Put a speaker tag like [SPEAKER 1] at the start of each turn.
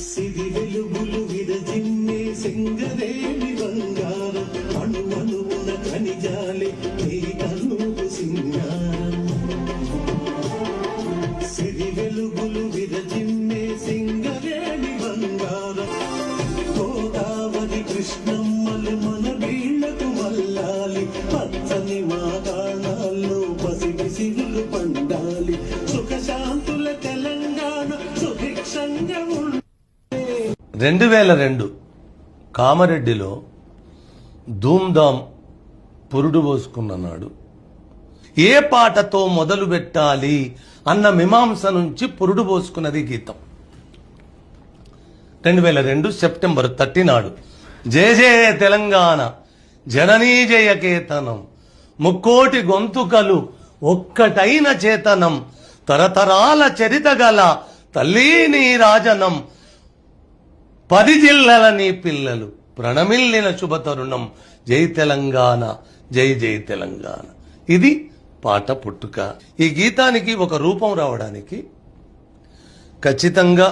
[SPEAKER 1] సిరి వెలుగులు విరజిమ్మే సింగరేణి బంగారం అణు అణువున ఖనిజాలే నీ కనుపు సింగారం. సిరి వెలుగులు విరజిమ్మే సింగరేణి బంగారం గోదావరి కృష్ణమ్మలు మన వీళ్లకు మల్లాలి పచ్చని మా కాణాల్లో పసిడి సిరులు పండాలి సుఖశాంతుల తెలంగాణ సుభిక్షంగా
[SPEAKER 2] 2002 కామారెడ్డిలో ధూమ్ధామ్ పురుడు పోసుకున్న నాడు ఏ పాటతో మొదలు పెట్టాలి అన్న మీమాంస నుంచి పురుడు పోసుకున్నది గీతం. 2002 సెప్టెంబర్ 30 నాడు జయ జయ తెలంగాణ జననీ జయ కేతనం ముక్కోటి గొంతుకలు ఒక్కటైన చేతనం తరతరాల చరిత గల తల్లి నీ రాజనం 10 జిల్లల నీ పిల్లలు ప్రణమిల్లిన శుభతరుణం జై తెలంగాణ జై జై తెలంగాణ. ఇది పాట పుట్టుక. ఈ గీతానికి ఒక రూపం రావడానికి ఖచ్చితంగా